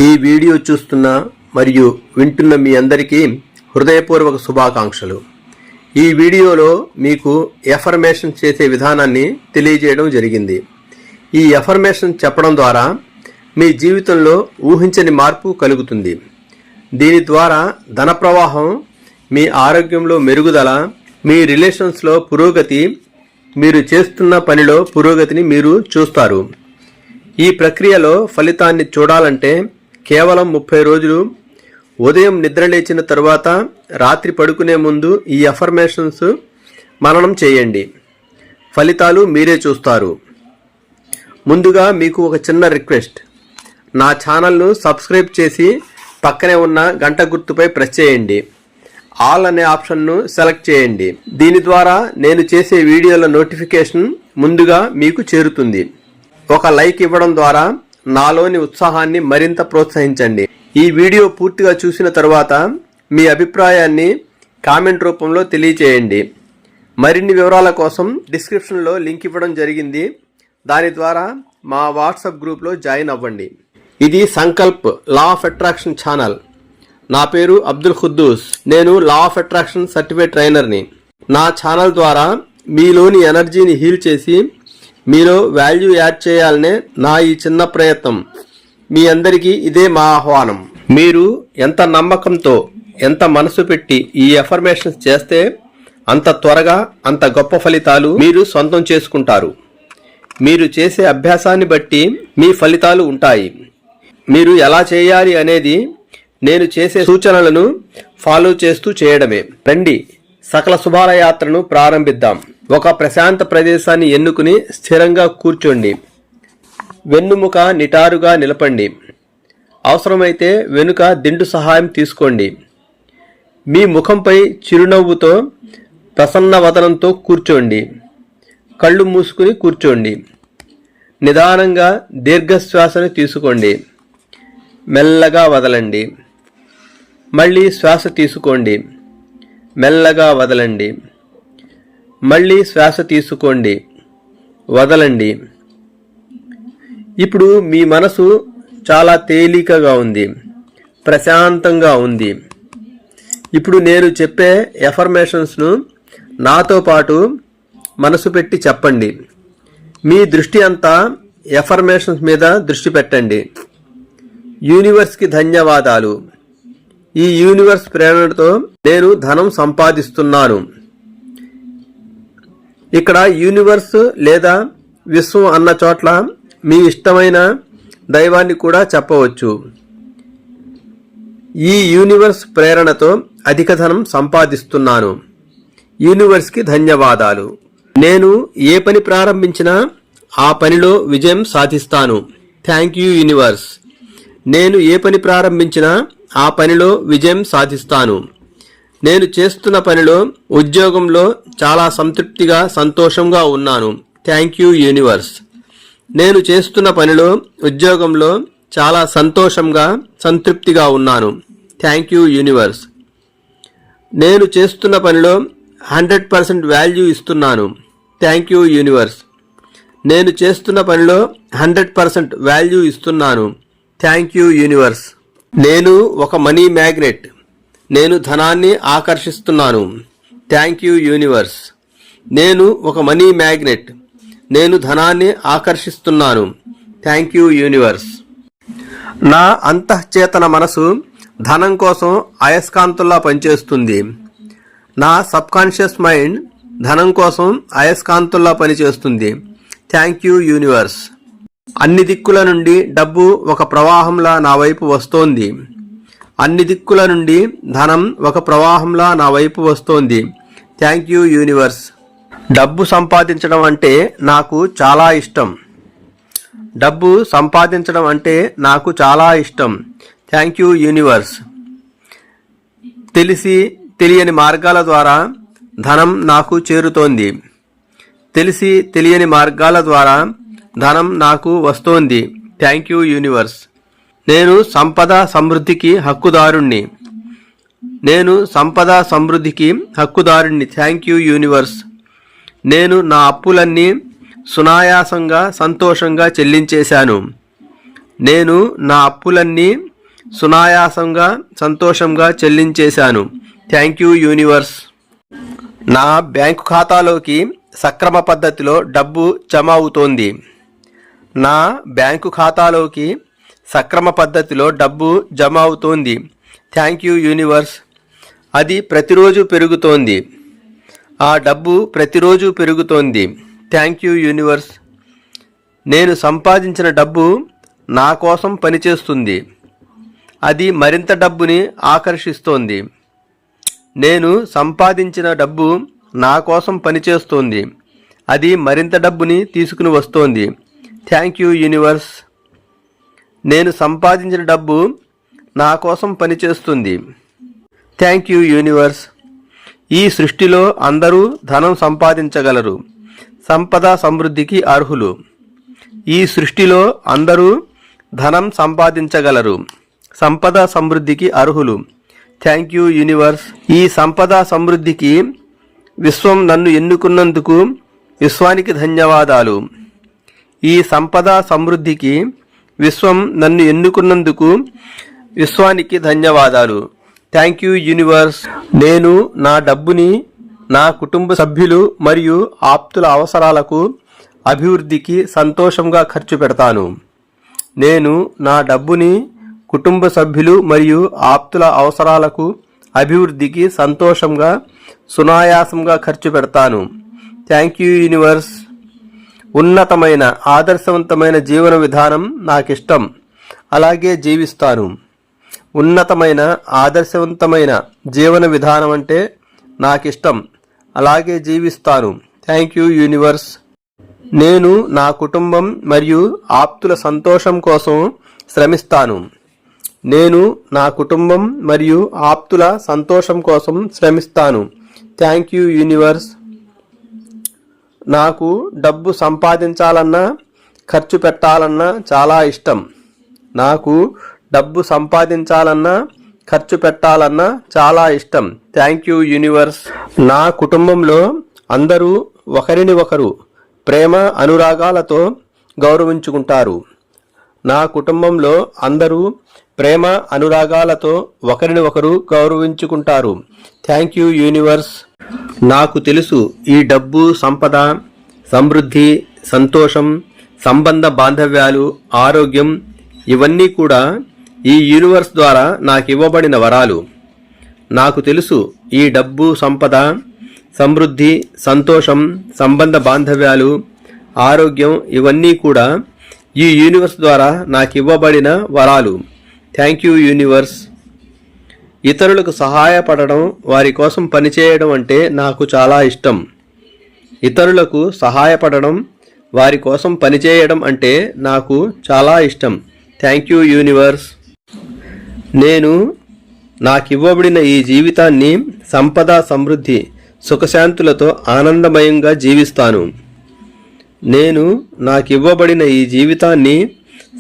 ఈ వీడియో చూస్తున్న మరియు వింటున్న మీ అందరికీ హృదయపూర్వక శుభాకాంక్షలు. ఈ వీడియోలో మీకు ఎఫర్మేషన్ చేసే విధానాన్ని తెలియజేయడం జరిగింది. ఈ ఎఫర్మేషన్ చెప్పడం ద్వారా మీ జీవితంలో ఊహించని మార్పు కలుగుతుంది. దీని ద్వారా ధన ప్రవాహం, మీ ఆరోగ్యంలో మెరుగుదల, మీ రిలేషన్స్లో పురోగతి, మీరు చేస్తున్న పనిలో పురోగతిని మీరు చూస్తారు. ఈ ప్రక్రియలో ఫలితాన్ని చూడాలంటే కేవలం 30 రోజులు ఉదయం నిద్రలేచిన తరువాత రాత్రి పడుకునే ముందు ఈ అఫర్మేషన్స్ మననం చేయండి. ఫలితాలు మీరే చూస్తారు. ముందుగా మీకు ఒక చిన్న రిక్వెస్ట్, నా ఛానల్ను సబ్స్క్రైబ్ చేసి పక్కనే ఉన్న గంట గుర్తుపై ప్రెస్ చేయండి. ఆల్ అనే ఆప్షన్ను సెలెక్ట్ చేయండి. దీని ద్వారా నేను చేసే వీడియోల నోటిఫికేషన్ ముందుగా మీకు చేరుతుంది. ఒక లైక్ ఇవ్వడం ద్వారా నాలోని ఉత్సాహాన్ని మరింత ప్రోత్సహించండి. ఈ వీడియో పూర్తిగా చూసిన తరువాత మీ అభిప్రాయాన్ని కామెంట్ రూపంలో తెలియచేయండి. మరిన్ని వివరాల కోసం డిస్క్రిప్షన్లో లింక్ ఇవ్వడం జరిగింది. దాని ద్వారా మా వాట్సాప్ గ్రూప్లో జాయిన్ అవ్వండి. ఇది Sankalp law of attraction channel. నా పేరు అబ్దుల్ ఖుద్దూస్. నేను లా ఆఫ్ అట్రాక్షన్ సర్టిఫైడ్ ట్రైనర్ని. నా ఛానల్ ద్వారా మీలోని ఎనర్జీని హీల్ చేసి మీలో వాల్యూ యాడ్ చేయాలనే నా ఈ చిన్న ప్రయత్నం. మీ అందరికీ ఇదే మా ఆహ్వానం. మీరు ఎంత నమ్మకంతో, ఎంత మనసు పెట్టి ఈ ఎఫర్మేషన్స్ చేస్తే అంత త్వరగా, అంత గొప్ప ఫలితాలు మీరు సొంతం చేసుకుంటారు. మీరు చేసే అభ్యాసాన్ని బట్టి మీ ఫలితాలు ఉంటాయి. మీరు ఎలా చేయాలి అనేది నేను చేసే సూచనలను ఫాలో చేస్తూ చేయడమే. రండి, సకల శుభాల యాత్రను ప్రారంభిద్దాం. ఒక ప్రశాంత ప్రదేశాన్ని ఎన్నుకుని స్థిరంగా కూర్చోండి. వెన్నుముక నిటారుగా నిలపండి. అవసరమైతే వెనుక దిండు సహాయం తీసుకోండి. మీ ముఖంపై చిరునవ్వుతో, ప్రసన్న వదనంతో కూర్చోండి. కళ్ళు మూసుకుని కూర్చోండి. నిదానంగా దీర్ఘశ్వాసను తీసుకోండి. మెల్లగా వదలండి. మళ్ళీ శ్వాస తీసుకోండి. మెల్లగా వదలండి. మళ్ళీ శ్వాస తీసుకోండి. వదలండి. ఇప్పుడు మీ మనసు చాలా తేలికగా ఉంది, ప్రశాంతంగా ఉంది. ఇప్పుడు నేను చెప్పే ఎఫర్మేషన్స్ను నాతో పాటు మనసు పెట్టి చెప్పండి. మీ దృష్టి అంతా ఎఫర్మేషన్స్ మీద దృష్టి పెట్టండి. యూనివర్స్కి ధన్యవాదాలు. ఈ యూనివర్స్ ప్రేరణతో నేను ధనం సంపాదిస్తున్నాను. ఇక్కడ యూనివర్స్ లేదా విశ్వం అన్న చోట్ల మీ ఇష్టమైన దైవాన్ని కూడా చెప్పవచ్చు. ఈ యూనివర్స్ ప్రేరణతో అధిక ధనం సంపాదిస్తున్నాను. యూనివర్స్కి ధన్యవాదాలు. నేను ఏ పని ప్రారంభించినా ఆ పనిలో విజయం సాధిస్తాను. Thank you universe. నేను ఏ పని ప్రారంభించినా ఆ పనిలో విజయం సాధిస్తాను. నేను చేస్తున్న పనిలో, ఉద్యోగంలో చాలా సంతృప్తిగా, సంతోషంగా ఉన్నాను. Thank you universe. నేను చేస్తున్న పనిలో, ఉద్యోగంలో చాలా సంతోషంగా, సంతృప్తిగా ఉన్నాను. Thank you universe. నేను చేస్తున్న పనిలో 100% వాల్యూ ఇస్తున్నాను. Thank you universe. నేను చేస్తున్న పనిలో 100% వాల్యూ ఇస్తున్నాను. Thank you universe. నేను ఒక మనీ మ్యాగ్నెట్. నేను ధనాన్ని ఆకర్షిస్తున్నాను. Thank you universe. నేను ఒక మనీ మ్యాగ్నెట్. నేను ధనాన్ని ఆకర్షిస్తున్నాను. Thank you universe. నా అంతఃచేతన మనసు ధనం కోసం అయస్కాంతుల్లా పనిచేస్తుంది. నా సబ్కాన్షియస్ మైండ్ ధనం కోసం అయస్కాంతుల్లా పనిచేస్తుంది. Thank you universe. అన్ని దిక్కుల నుండి డబ్బు ఒక ప్రవాహంలా నా వైపు వస్తోంది. అన్ని దిక్కుల నుండి ధనం ఒక ప్రవాహంలా నా వైపు వస్తోంది. Thank you universe. డబ్బు సంపాదించడం అంటే నాకు చాలా ఇష్టం. డబ్బు సంపాదించడం అంటే నాకు చాలా ఇష్టం. Thank you universe. తెలిసి తెలియని మార్గాల ద్వారా ధనం నాకు చేరుతోంది. తెలిసి తెలియని మార్గాల ద్వారా ధనం నాకు వస్తోంది. Thank you universe. నేను సంపద సమృద్ధికి హక్కుదారుణ్ణి. నేను సంపద సమృద్ధికి హక్కుదారుణ్ణి. Thank you universe. నేను నా అప్పులన్నీ సునాయాసంగా, సంతోషంగా చెల్లించేశాను. నేను నా అప్పులన్నీ సునాయాసంగా సంతోషంగా చెల్లించేశాను. Thank you universe. నా బ్యాంకు ఖాతాలోకి సక్రమ పద్ధతిలో డబ్బు జమ అవుతోంది. నా బ్యాంకు ఖాతాలోకి సక్రమ పద్ధతిలో డబ్బు జమ అవుతోంది. Thank you universe. అది ప్రతిరోజు పెరుగుతోంది. ఆ డబ్బు ప్రతిరోజు పెరుగుతోంది. Thank you universe. నేను సంపాదించిన డబ్బు నా కోసం పనిచేస్తుంది. అది మరింత డబ్బుని ఆకర్షిస్తోంది. నేను సంపాదించిన డబ్బు నా కోసం పనిచేస్తోంది. అది మరింత డబ్బుని తీసుకుని వస్తోంది. Thank you universe. నేను సంపాదించిన డబ్బు నా కోసం పనిచేస్తుంది. Thank you universe. ఈ సృష్టిలో అందరూ ధనం సంపాదించగలరు. సంపద సమృద్ధికి అర్హులు. ఈ సృష్టిలో అందరూ ధనం సంపాదించగలరు. సంపద సమృద్ధికి అర్హులు. Thank you universe. ఈ సంపద సమృద్ధికి విశ్వం నన్ను ఎన్నుకున్నందుకు విశ్వానికి ధన్యవాదాలు. ఈ సంపద సమృద్ధికి విశ్వం నన్ను ఎన్నుకున్నందుకు విశ్వానికి ధన్యవాదాలు. Thank you universe. నేను నా డబ్బుని నా కుటుంబ సభ్యులు మరియు ఆప్తుల అవసరాలకు అభివృద్ధికి సంతోషంగా ఖర్చు పెడతాను. నేను నా డబ్బుని కుటుంబ సభ్యులు మరియు ఆప్తుల అవసరాలకు అభివృద్ధికి సంతోషంగా సునాయాసంగా ఖర్చు పెడతాను. Thank you universe. ఉన్నతమైన ఆదర్శవంతమైన జీవన విధానం నాకిష్టం. అలాగే జీవిస్తాను. ఉన్నతమైన ఆదర్శవంతమైన జీవన విధానం అంటే నాకిష్టం. అలాగే జీవిస్తాను. Thank you universe. నేను నా కుటుంబం మరియు ఆప్తుల సంతోషం కోసం శ్రమిస్తాను. నేను నా కుటుంబం మరియు ఆప్తుల సంతోషం కోసం శ్రమిస్తాను. Thank you universe. నాకు డబ్బు సంపాదించాలన్నా ఖర్చు పెట్టాలన్నా చాలా ఇష్టం. నాకు డబ్బు సంపాదించాలన్నా ఖర్చు పెట్టాలన్నా చాలా ఇష్టం. Thank you universe. నా కుటుంబంలో అందరూ ఒకరిని ఒకరు ప్రేమ అనురాగాలతో గౌరవించుకుంటారు. నా కుటుంబంలో అందరూ ప్రేమ అనురాగాలతో ఒకరిని ఒకరు గౌరవించుకుంటారు. Thank you universe. నాకు తెలుసు ఈ డబ్బు, సంపద, సమృద్ధి, సంతోషం, సంబంధ బాంధవ్యాలు, ఆరోగ్యం ఇవన్నీ కూడా ఈ యూనివర్స్ ద్వారా నాకు ఇవ్వబడిన వరాలు. నాకు తెలుసు ఈ డబ్బు, సంపద, సమృద్ధి, సంతోషం, సంబంధ బాంధవ్యాలు, ఆరోగ్యం ఇవన్నీ కూడా ఈ యూనివర్స్ ద్వారా నాకు ఇవ్వబడిన వరాలు. Thank you universe. ఇతరులకు సహాయపడడం, వారి కోసం పనిచేయడం అంటే నాకు చాలా ఇష్టం. ఇతరులకు సహాయపడడం, వారి కోసం పనిచేయడం అంటే నాకు చాలా ఇష్టం. Thank you universe. నేను నాకివ్వబడిన ఈ జీవితాన్ని సంపద, సమృద్ధి, సుఖశాంతులతో ఆనందమయంగా జీవిస్తాను. నేను నాకివ్వబడిన ఈ జీవితాన్ని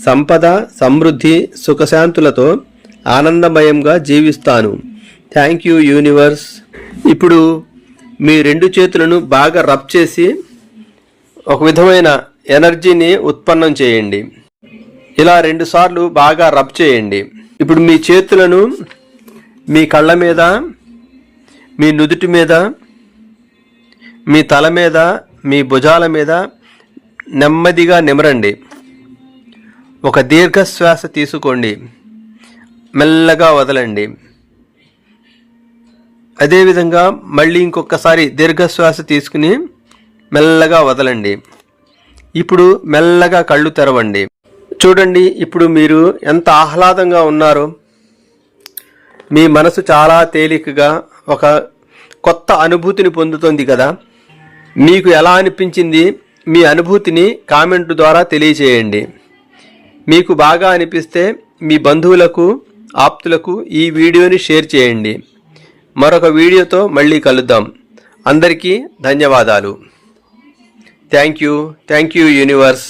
సంపద, సమృద్ధి, సుఖశాంతులతో ఆనందమయంగా జీవిస్తాను. Thank you universe. ఇప్పుడు మీ రెండు చేతులను బాగా రబ్ చేసి ఒక విధమైన ఎనర్జీని ఉత్పన్నం చేయండి. ఇలా 2 సార్లు బాగా రబ్ చేయండి. ఇప్పుడు మీ చేతులను మీ కళ్ళ మీద, మీ నుదుటి మీద, మీ తల మీద, మీ భుజాల మీద నెమ్మదిగా నిమరండి. ఒక దీర్ఘశ్వాస తీసుకోండి. మెల్లగా వదలండి. అదేవిధంగా మళ్ళీ ఇంకొకసారి దీర్ఘశ్వాస తీసుకుని మెల్లగా వదలండి. ఇప్పుడు మెల్లగా కళ్ళు తెరవండి. చూడండి, ఇప్పుడు మీరు ఎంత ఆహ్లాదంగా ఉన్నారో. మీ మనసు చాలా తేలికగా ఒక కొత్త అనుభూతిని పొందుతుంది కదా. మీకు ఎలా అనిపించింది? మీ అనుభూతిని కామెంట్ ద్వారా తెలియచేయండి. మీకు బాగా అనిపిస్తే మీ బంధువులకు, ఆప్తులకు ఈ వీడియోని షేర్ చేయండి. మరొక వీడియోతో మళ్ళీ కలుద్దాం. అందరికీ ధన్యవాదాలు. Thank you universe.